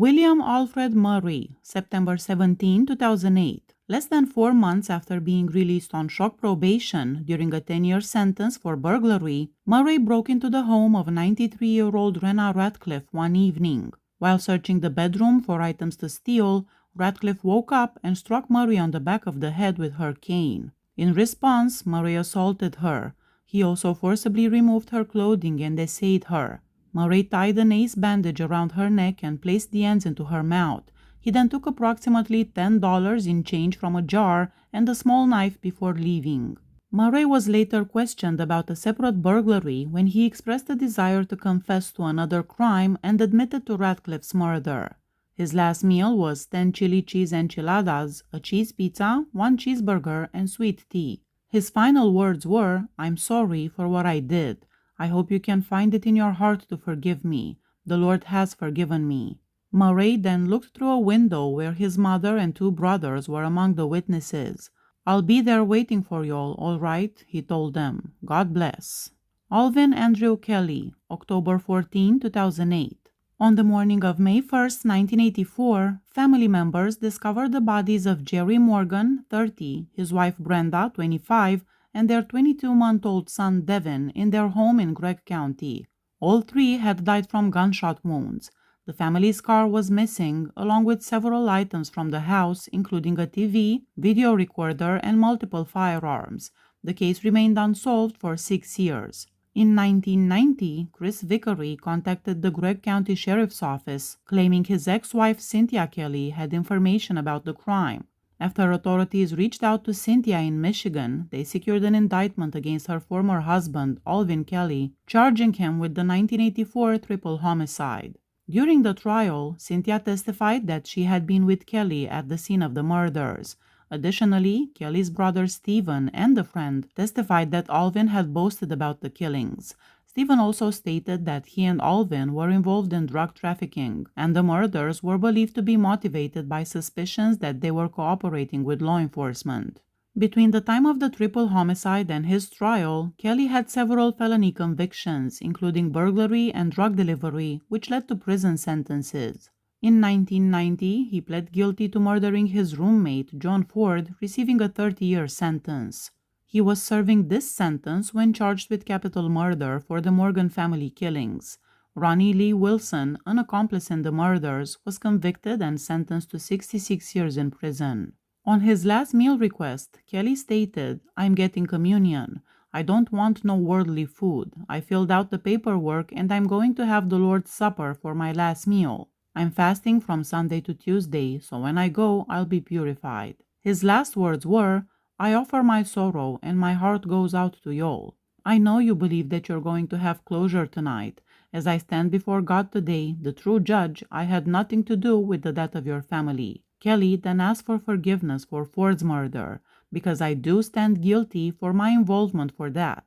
William Alfred Murray, September 17, 2008. Less than 4 months after being released on shock probation during a 10-year sentence for burglary, Murray broke into the home of 93-year-old Rena Ratcliffe one evening. While searching the bedroom for items to steal, Ratcliffe woke up and struck Murray on the back of the head with her cane. In response, Murray assaulted her. He also forcibly removed her clothing and essayed her. Murray tied an ace bandage around her neck and placed the ends into her mouth. He then took approximately $10 in change from a jar and a small knife before leaving. Murray was later questioned about a separate burglary when he expressed a desire to confess to another crime and admitted to Ratcliffe's murder. His last meal was 10 chili cheese enchiladas, a cheese pizza, 1 cheeseburger, and sweet tea. His final words were, "I'm sorry for what I did. I hope you can find it in your heart to forgive me. The Lord has forgiven me." Murray then looked through a window where his mother and 2 brothers were among the witnesses. "I'll be there waiting for y'all, all right," he told them. "God bless." Alvin Andrew Kelly, October 14, 2008. On the morning of May 1, 1984, family members discovered the bodies of Jerry Morgan, 30, his wife Brenda, 25, and their 22-month-old son Devin in their home in Gregg County. All 3 had died from gunshot wounds. The family's car was missing, along with several items from the house, including a TV, video recorder, and multiple firearms. The case remained unsolved for 6 years. In 1990, Chris Vickery contacted the Gregg County Sheriff's Office, claiming his ex-wife Cynthia Kelly had information about the crime. After authorities reached out to Cynthia in Michigan, they secured an indictment against her former husband, Alvin Kelly, charging him with the 1984 triple homicide. During the trial, Cynthia testified that she had been with Kelly at the scene of the murders. Additionally, Kelly's brother Stephen and a friend testified that Alvin had boasted about the killings. Stephen also stated that he and Alvin were involved in drug trafficking, and the murders were believed to be motivated by suspicions that they were cooperating with law enforcement. Between the time of the triple homicide and his trial, Kelly had several felony convictions, including burglary and drug delivery, which led to prison sentences. In 1990, he pled guilty to murdering his roommate, John Ford, receiving a 30-year sentence. He was serving this sentence when charged with capital murder for the Morgan family killings. Ronnie Lee Wilson, an accomplice in the murders, was convicted and sentenced to 66 years in prison. On his last meal request, Kelly stated, "I'm getting communion. I don't want no worldly food. I filled out the paperwork and I'm going to have the Lord's Supper for my last meal. I'm fasting from Sunday to Tuesday, so when I go, I'll be purified." His last words were, "I offer my sorrow and my heart goes out to y'all. I know you believe that you're going to have closure tonight. As I stand before God today, the true judge, I had nothing to do with the death of your family." Kelly then asked for forgiveness for Ford's murder, "because I do stand guilty for my involvement for that."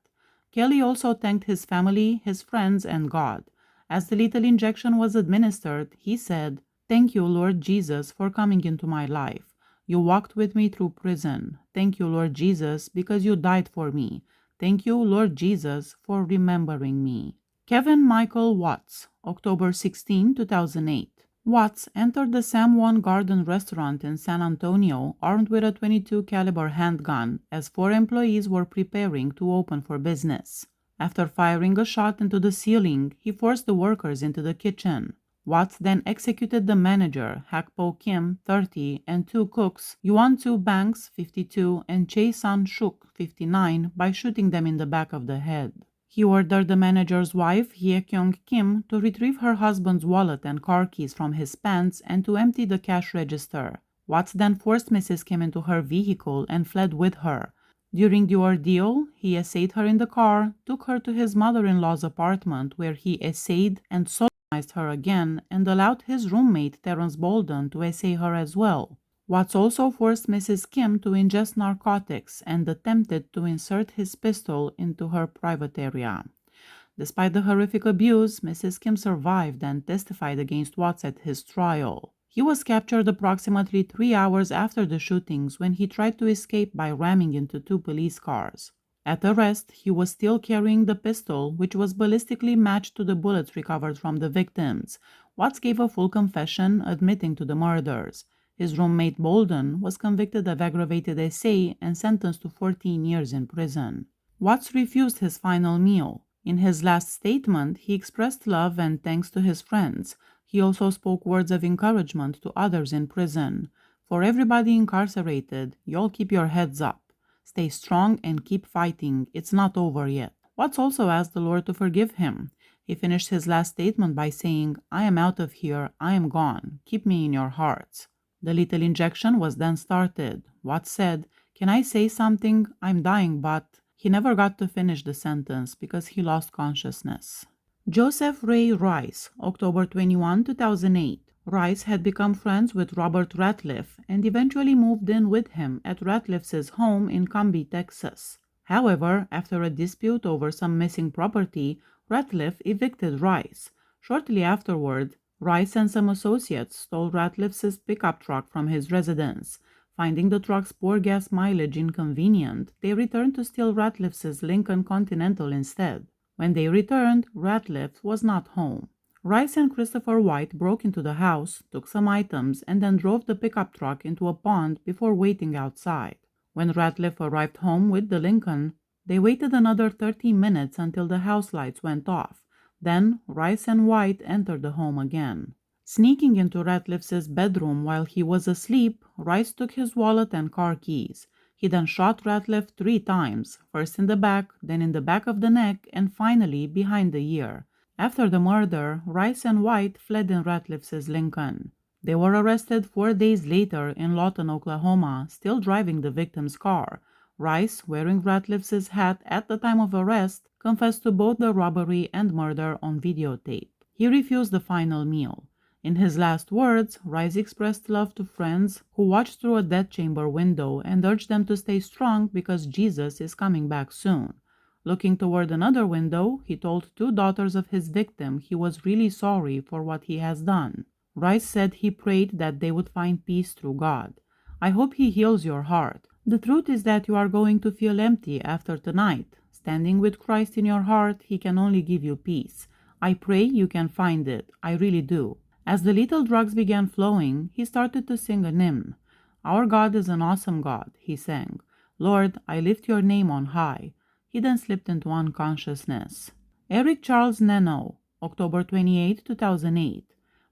Kelly also thanked his family, his friends, and God. As the lethal injection was administered, he said, "Thank you, Lord Jesus, for coming into my life. You walked with me through prison. Thank you, Lord Jesus, because you died for me. Thank you, Lord Jesus, for remembering me." Kevin Michael Watts, October 16, 2008. Watts entered the San Juan Garden restaurant in San Antonio armed with a .22 caliber handgun as 4 employees were preparing to open for business. After firing a shot into the ceiling, he forced the workers into the kitchen. Watts then executed the manager, Hakpo Kim, 30, and 2 cooks, Yuan-Tzu Banks, 52, and Chae-San Shuk, 59, by shooting them in the back of the head. He ordered the manager's wife, Hye-Kyung Kim, to retrieve her husband's wallet and car keys from his pants and to empty the cash register. Watts then forced Mrs. Kim into her vehicle and fled with her. During the ordeal, he essayed her in the car, took her to his mother-in-law's apartment where he essayed and sodomized her again and allowed his roommate Terrence Bolden to essay her as well. Watts also forced Mrs. Kim to ingest narcotics and attempted to insert his pistol into her private area. Despite the horrific abuse, Mrs. Kim survived and testified against Watts at his trial. He was captured approximately 3 hours after the shootings when he tried to escape by ramming into 2 police cars. At arrest, he was still carrying the pistol, which was ballistically matched to the bullets recovered from the victims. Watts gave a full confession, admitting to the murders. His roommate Bolden was convicted of aggravated assay and sentenced to 14 years in prison. Watts refused his final meal. In his last statement, he expressed love and thanks to his friends. He also spoke words of encouragement to others in prison. For everybody incarcerated, y'all keep your heads up. Stay strong and keep fighting. It's not over yet. Watts also asked the Lord to forgive him. He finished his last statement by saying, I am out of here. I am gone. Keep me in your hearts. The lethal injection was then started. Watts said, Can I say something? I'm dying, but... He never got to finish the sentence because he lost consciousness. Joseph Ray Rice, October 21, 2008. Rice had become friends with Robert Ratliff and eventually moved in with him at Ratliff's home in Cumbie, Texas. However, after a dispute over some missing property, Ratliff evicted Rice. Shortly afterward, Rice and some associates stole Ratliff's pickup truck from his residence. Finding the truck's poor gas mileage inconvenient, they returned to steal Ratliff's Lincoln Continental instead. When they returned, Ratliff was not home. Rice and Christopher White broke into the house, took some items, and then drove the pickup truck into a pond before waiting outside. When Ratliff arrived home with the Lincoln, they waited another 30 minutes until the house lights went off. Then Rice and White entered the home again. Sneaking into Ratliff's bedroom while he was asleep, Rice took his wallet and car keys. He then shot Ratliff 3 times, first in the back, then in the back of the neck, and finally behind the ear. After the murder, Rice and White fled in Ratliff's Lincoln. They were arrested 4 days later in Lawton, Oklahoma, still driving the victim's car. Rice, wearing Ratliff's hat at the time of arrest, confessed to both the robbery and murder on videotape. He refused the final meal. In his last words, Rice expressed love to friends who watched through a death chamber window and urged them to stay strong because Jesus is coming back soon. Looking toward another window, he told 2 daughters of his victim he was really sorry for what he has done. Rice said he prayed that they would find peace through God. I hope he heals your heart. The truth is that you are going to feel empty after tonight. Standing with Christ in your heart, he can only give you peace. I pray you can find it. I really do. As the lethal drugs began flowing, he started to sing an hymn. Our God is an awesome God, he sang. Lord, I lift your name on high. He then slipped into unconsciousness. Eric Charles Nenno, October 28, 2008.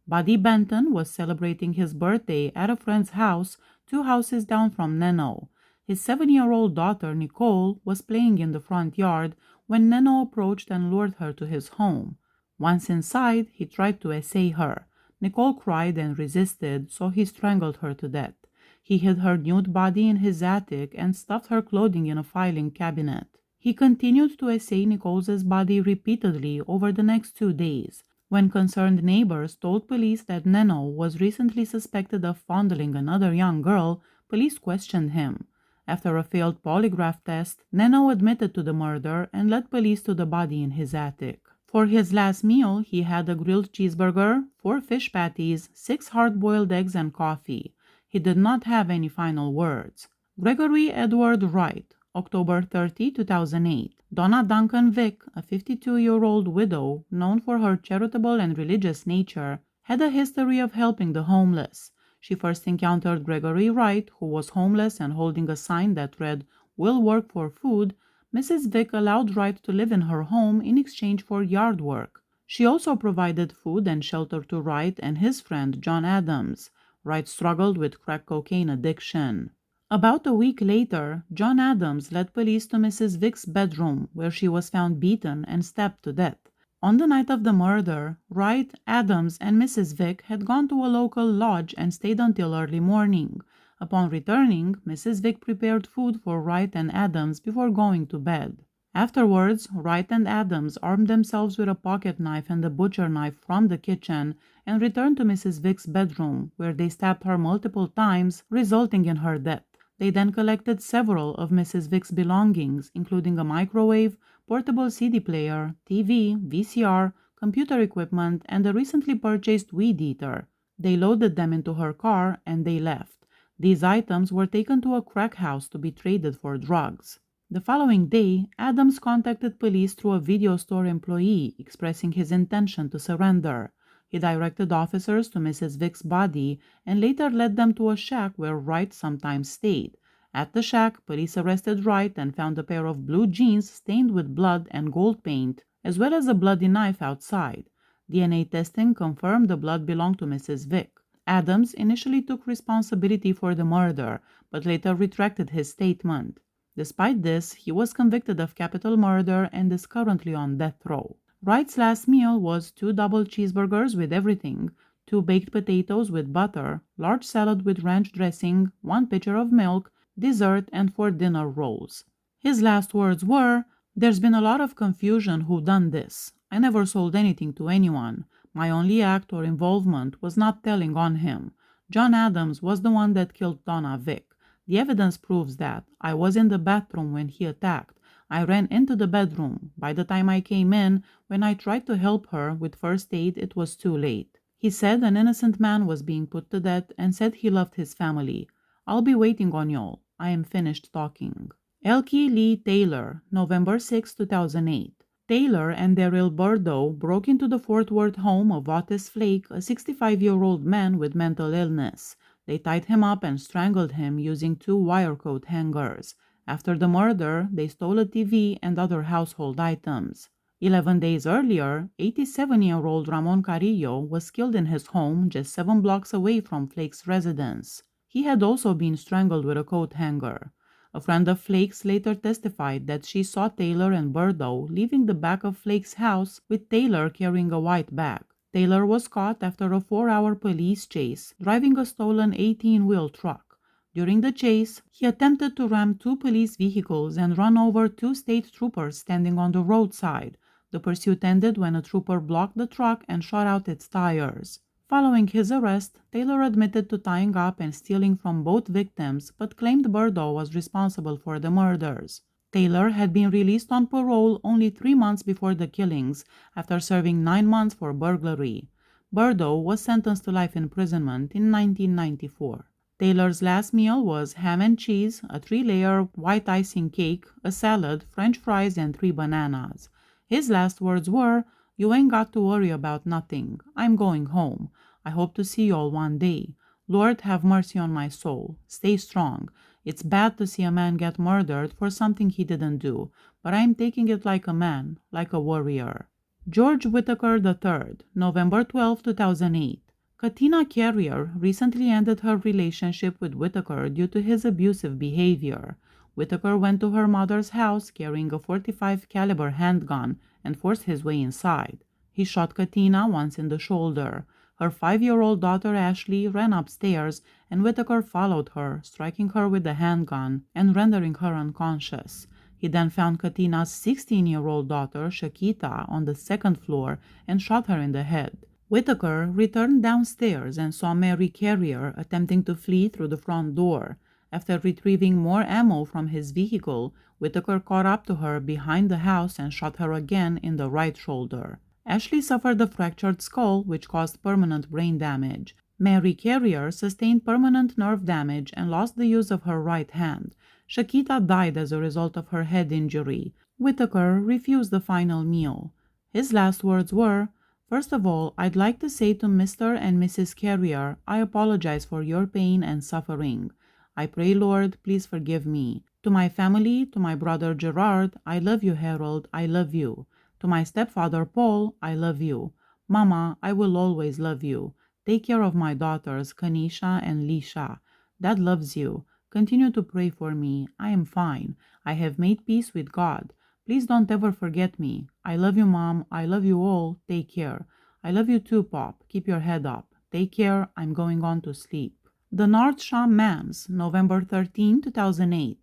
Buddy Benton was celebrating his birthday at a friend's house 2 houses down from Nenno. His 7-year-old daughter, Nicole, was playing in the front yard when Nenno approached and lured her to his home. Once inside, he tried to assay her. Nicole cried and resisted, so he strangled her to death. He hid her nude body in his attic and stuffed her clothing in a filing cabinet. He continued to assay Nicole's body repeatedly over the next 2 days. When concerned neighbors told police that Nenno was recently suspected of fondling another young girl, police questioned him. After a failed polygraph test, Nenno admitted to the murder and led police to the body in his attic. For his last meal, he had a grilled cheeseburger, 4 fish patties, 6 hard-boiled eggs, and coffee. He did not have any final words. Gregory Edward Wright, October 30, 2008. Donna Duncan Vick, a 52-year-old widow known for her charitable and religious nature, had a history of helping the homeless. She first encountered Gregory Wright, who was homeless and holding a sign that read, "Will work for food." Mrs. Vick allowed Wright to live in her home in exchange for yard work. She also provided food and shelter to Wright and his friend John Adams. Wright struggled with crack cocaine addiction. About a week later, John Adams led police to Mrs. Vick's bedroom, where she was found beaten and stabbed to death. On the night of the murder, Wright, Adams, and Mrs. Vick had gone to a local lodge and stayed until early morning. Upon returning, Mrs. Vick prepared food for Wright and Adams before going to bed. Afterwards, Wright and Adams armed themselves with a pocket knife and a butcher knife from the kitchen and returned to Mrs. Vick's bedroom, where they stabbed her multiple times, resulting in her death. They then collected several of Mrs. Vick's belongings, including a microwave, portable CD player, TV, VCR, computer equipment, and a recently purchased weed eater. They loaded them into her car and they left. These items were taken to a crack house to be traded for drugs. The following day, Adams contacted police through a video store employee expressing his intention to surrender. He directed officers to Mrs. Vick's body and later led them to a shack where Wright sometimes stayed. At the shack, police arrested Wright and found a pair of blue jeans stained with blood and gold paint, as well as a bloody knife outside. DNA testing confirmed the blood belonged to Mrs. Vick. Adams initially took responsibility for the murder, but later retracted his statement. Despite this, he was convicted of capital murder and is currently on death row. Wright's last meal was 2 double cheeseburgers with everything, 2 baked potatoes with butter, large salad with ranch dressing, 1 pitcher of milk, dessert, and 4 dinner rolls. His last words were, "There's been a lot of confusion who done this. I never sold anything to anyone. My only act or involvement was not telling on him. John Adams was the one that killed Donna Vick. The evidence proves that. I was in the bathroom when he attacked. I ran into the bedroom. By the time I came in, when I tried to help her with first aid, it was too late." He said an innocent man was being put to death and said he loved his family. "I'll be waiting on y'all. I am finished talking." Elkie Lee Taylor, November 6, 2008. Taylor and Daryl Burdo broke into the Fort Worth home of Otis Flake, a 65-year-old man with mental illness. They tied him up and strangled him using 2 wire coat hangers. After the murder, they stole a TV and other household items. 11 days earlier, 87-year-old Ramon Carrillo was killed in his home just 7 blocks away from Flake's residence. He had also been strangled with a coat hanger. A friend of Flake's later testified that she saw Taylor and Burdo leaving the back of Flake's house with Taylor carrying a white bag. Taylor was caught after a 4-hour police chase, driving a stolen 18-wheel truck. During the chase, he attempted to ram 2 police vehicles and run over 2 state troopers standing on the roadside. The pursuit ended when a trooper blocked the truck and shot out its tires. Following his arrest, Taylor admitted to tying up and stealing from both victims, but claimed Burdo was responsible for the murders. Taylor had been released on parole only 3 months before the killings, after serving 9 months for burglary. Burdo was sentenced to life imprisonment in 1994. Taylor's last meal was ham and cheese, a 3-layer white icing cake, a salad, French fries, and 3 bananas. His last words were, "You ain't got to worry about nothing. I'm going home. I hope to see y'all one day. Lord, have mercy on my soul. Stay strong. It's bad to see a man get murdered for something he didn't do, but I'm taking it like a man, like a warrior." George Whitaker III, November 12, 2008. Katina Carrier recently ended her relationship with Whitaker due to his abusive behavior. Whitaker went to her mother's house carrying a .45 caliber handgun and forced his way inside. He shot Katina once in the shoulder. Her 5-year-old daughter Ashley ran upstairs, and Whitaker followed her, striking her with the handgun and rendering her unconscious. He then found Katina's 16-year-old daughter Shakita on the 2nd floor and shot her in the head. Whitaker returned downstairs and saw Mary Carrier attempting to flee through the front door. After retrieving more ammo from his vehicle, Whitaker caught up to her behind the house and shot her again in the right shoulder. Ashley suffered a fractured skull, which caused permanent brain damage. Mary Carrier sustained permanent nerve damage and lost the use of her right hand. Shakita died as a result of her head injury. Whitaker refused the final meal. His last words were, "First of all, I'd like to say to Mr. and Mrs. Carrier, I apologize for your pain and suffering. I pray, Lord, please forgive me. To my family, to my brother Gerard, I love you, Harold, I love you. To my stepfather Paul, I love you. Mama, I will always love you. Take care of my daughters, Kanisha and Lisha. Dad loves you. Continue to pray for me. I am fine. I have made peace with God. Please don't ever forget me. I love you, Mom. I love you all. Take care. I love you too, Pop. Keep your head up. Take care. I'm going on to sleep." Denard Sha Manns, November 13, 2008.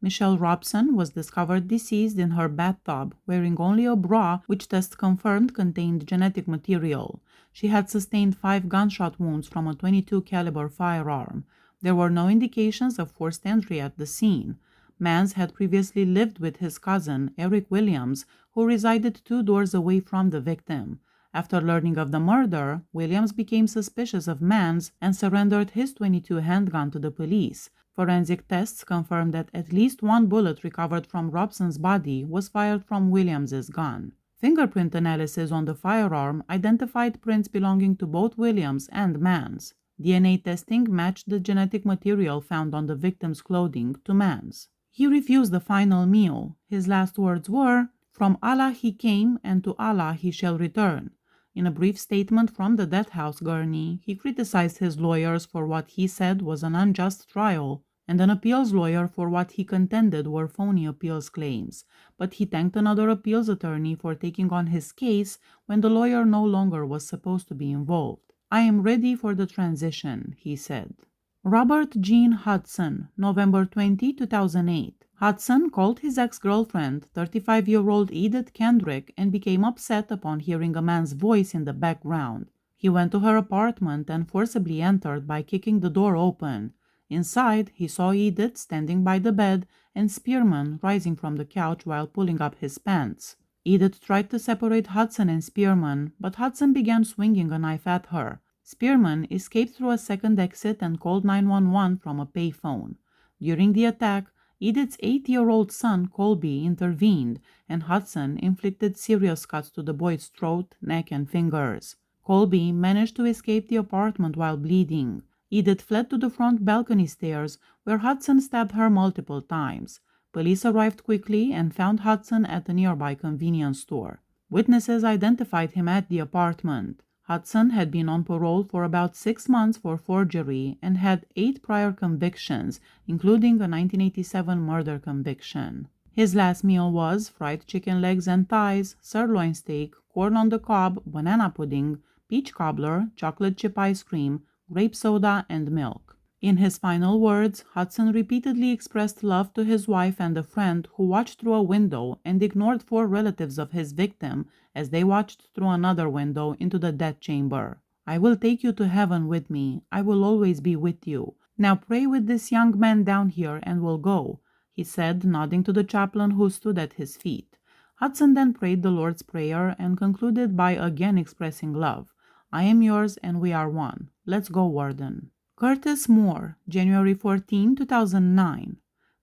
Michelle Robson was discovered deceased in her bathtub, wearing only a bra which tests confirmed contained genetic material. She had sustained 5 gunshot wounds from a .22 caliber firearm. There were no indications of forced entry at the scene. Manns had previously lived with his cousin, Eric Williams, who resided 2 doors away from the victim. After learning of the murder, Williams became suspicious of Manns and surrendered his .22 handgun to the police. Forensic tests confirmed that at least one bullet recovered from Robson's body was fired from Williams's gun. Fingerprint analysis on the firearm identified prints belonging to both Williams and Manns. DNA testing matched the genetic material found on the victim's clothing to Manns. He refused the final meal. His last words were, "From Allah he came, and to Allah he shall return." In a brief statement from the death house gurney, he criticized his lawyers for what he said was an unjust trial, and an appeals lawyer for what he contended were phony appeals claims, but he thanked another appeals attorney for taking on his case when the lawyer no longer was supposed to be involved. "I am ready for the transition," he said. Robert Jean Hudson, November 20, 2008. Hudson called his ex-girlfriend, 35-year-old Edith Kendrick, and became upset upon hearing a man's voice in the background. He went to her apartment and forcibly entered by kicking the door open. Inside, he saw Edith standing by the bed and Spearman rising from the couch while pulling up his pants. Edith tried to separate Hudson and Spearman, but Hudson began swinging a knife at her. Spearman escaped through a second exit and called 911 from a payphone. During the attack, Edith's 8-year-old son, Colby, intervened, and Hudson inflicted serious cuts to the boy's throat, neck, and fingers. Colby managed to escape the apartment while bleeding. Edith fled to the front balcony stairs, where Hudson stabbed her multiple times. Police arrived quickly and found Hudson at a nearby convenience store. Witnesses identified him at the apartment. Hudson had been on parole for about 6 months for forgery and had 8 prior convictions, including a 1987 murder conviction. His last meal was fried chicken legs and thighs, sirloin steak, corn on the cob, banana pudding, peach cobbler, chocolate chip ice cream, grape soda, and milk. In his final words, Hudson repeatedly expressed love to his wife and a friend who watched through a window and ignored 4 relatives of his victim as they watched through another window into the death chamber. "I will take you to heaven with me. I will always be with you. Now pray with this young man down here and we'll go," he said, nodding to the chaplain who stood at his feet. Hudson then prayed the Lord's Prayer and concluded by again expressing love. "I am yours and we are one. Let's go, Warden." Curtis Moore, January 14, 2009.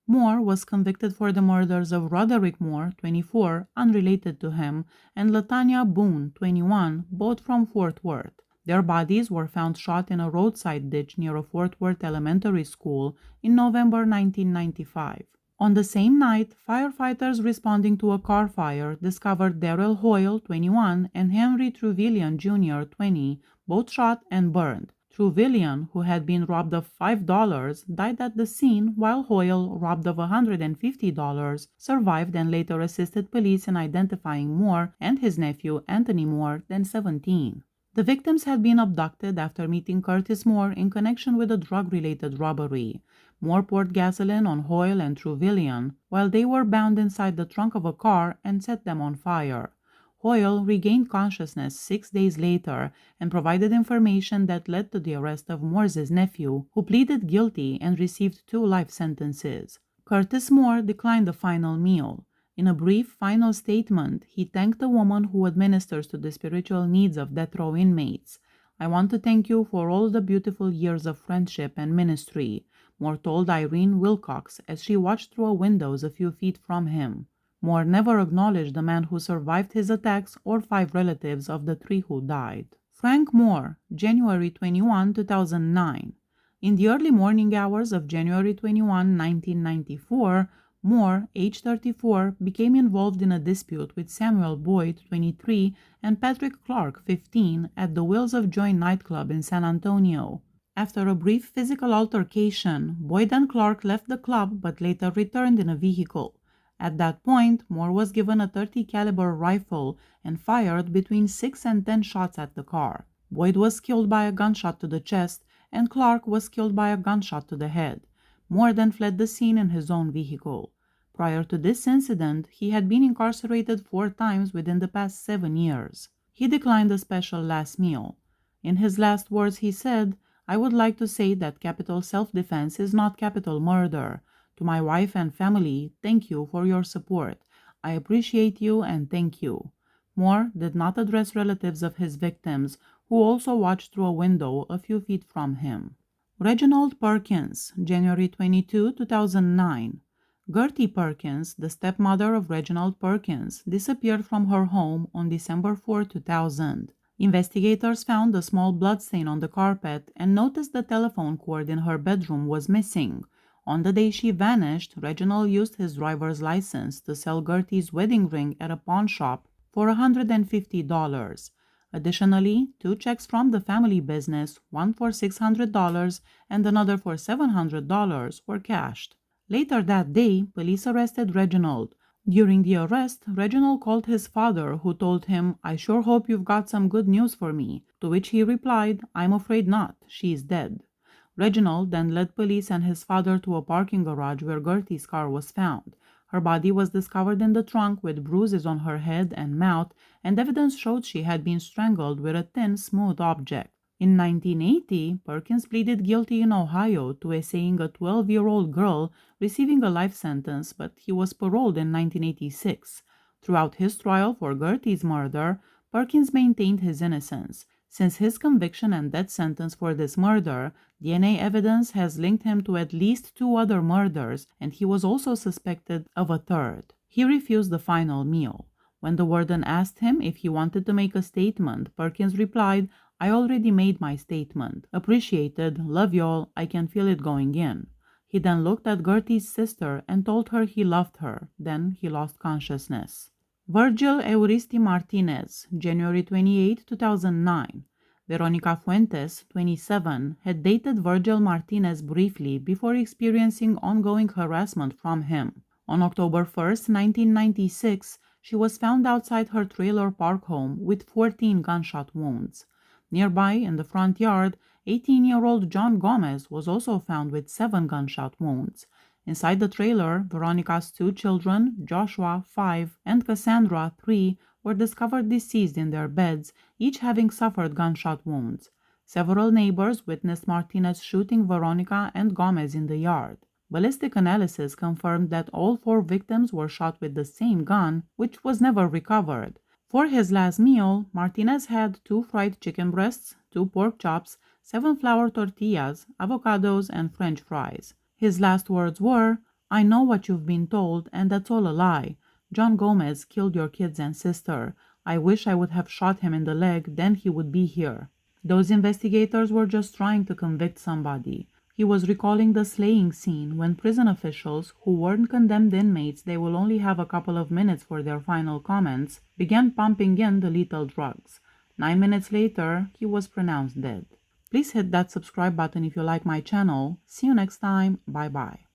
Moore was convicted for the murders of Roderick Moore, 24, unrelated to him, and Latanya Boone, 21, both from Fort Worth. Their bodies were found shot in a roadside ditch near a Fort Worth elementary school in November 1995. On the same night, firefighters responding to a car fire discovered Darrell Hoyle, 21, and Henry Truvillian Jr., 20, both shot and burned. Truvillian, who had been robbed of $5, died at the scene, while Hoyle, robbed of $150, survived and later assisted police in identifying Moore and his nephew Anthony Moore, then 17. The victims had been abducted after meeting Curtis Moore in connection with a drug-related robbery. Moore poured gasoline on Hoyle and Truvillian while they were bound inside the trunk of a car and set them on fire. Hoyle regained consciousness 6 days later and provided information that led to the arrest of Moore's nephew, who pleaded guilty and received 2 life sentences. Curtis Moore declined the final meal. In a brief final statement, he thanked the woman who administers to the spiritual needs of death row inmates. "I want to thank you for all the beautiful years of friendship and ministry," Moore told Irene Wilcox as she watched through a windows a few feet from him. Moore never acknowledged the man who survived his attacks or 5 relatives of the 3 who died. Frank Moore, January 21, 2009. In the early morning hours of January 21, 1994, Moore, age 34, became involved in a dispute with Samuel Boyd, 23, and Patrick Clark, 15, at the Wheels of Joy nightclub in San Antonio. After a brief physical altercation, Boyd and Clark left the club but later returned in a vehicle. At that point, Moore was given a .30 caliber rifle and fired between 6 and 10 shots at the car. Boyd was killed by a gunshot to the chest, and Clark was killed by a gunshot to the head. Moore then fled the scene in his own vehicle. Prior to this incident, he had been incarcerated 4 times within the past 7 years. He declined a special last meal. In his last words, he said, "I would like to say that capital self-defense is not capital murder. To my wife and family, thank you for your support. I appreciate you and thank you." Moore did not address relatives of his victims, who also watched through a window a few feet from him. Reginald Perkins, January 22, 2009. Gertie Perkins, the stepmother of Reginald Perkins, disappeared from her home on December 4, 2000. Investigators found a small bloodstain on the carpet and noticed the telephone cord in her bedroom was missing. On the day she vanished, Reginald used his driver's license to sell Gertie's wedding ring at a pawn shop for $150. Additionally, 2 checks from the family business, one for $600 and another for $700, were cashed. Later that day, police arrested Reginald. During the arrest, Reginald called his father, who told him, "I sure hope you've got some good news for me," to which he replied, "I'm afraid not. She's dead." Reginald then led police and his father to a parking garage where Gertie's car was found. Her body was discovered in the trunk with bruises on her head and mouth, and evidence showed she had been strangled with a thin, smooth object. In 1980, Perkins pleaded guilty in Ohio to essaying a 12-year-old girl receiving a life sentence, but he was paroled in 1986. Throughout his trial for Gertie's murder, Perkins maintained his innocence. Since his conviction and death sentence for this murder, DNA evidence has linked him to at least 2 other murders, and he was also suspected of a third. He refused the final meal. When the warden asked him if he wanted to make a statement, Perkins replied, "I already made my statement. Appreciated, love y'all, I can feel it going in." He then looked at Gertie's sister and told her he loved her. Then he lost consciousness. Virgil Martinez, January 28, 2009. Veronica Fuentes, 27, had dated Virgil Martinez briefly before experiencing ongoing harassment from him. On October 1, 1996, she was found outside her trailer park home with 14 gunshot wounds. Nearby, in the front yard, 18-year-old John Gomez was also found with 7 gunshot wounds. Inside the trailer, Veronica's 2 children, Joshua, 5, and Cassandra, 3, were discovered deceased in their beds, each having suffered gunshot wounds. Several neighbors witnessed Martinez shooting Veronica and Gomez in the yard. Ballistic analysis confirmed that all 4 victims were shot with the same gun, which was never recovered. For his last meal, Martinez had 2 fried chicken breasts, 2 pork chops, 7 flour tortillas, avocados, and French fries. His last words were, "I know what you've been told, and that's all a lie. John Gomez killed your kids and sister. I wish I would have shot him in the leg, then he would be here." Those investigators were just trying to convict somebody. He was recalling the slaying scene when prison officials, who warned condemned inmates they will only have a couple of minutes for their final comments, began pumping in the lethal drugs. 9 minutes later, he was pronounced dead. Please hit that subscribe button if you like my channel. See you next time. Bye bye.